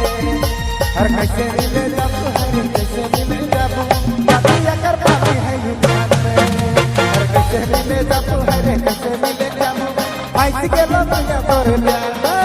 कैसे मिले जब कैसे मिले जब नदिया कर पाती है युवान में कैसे मिले जब कैसे मिले जब भाई के लोग तोरे प्यार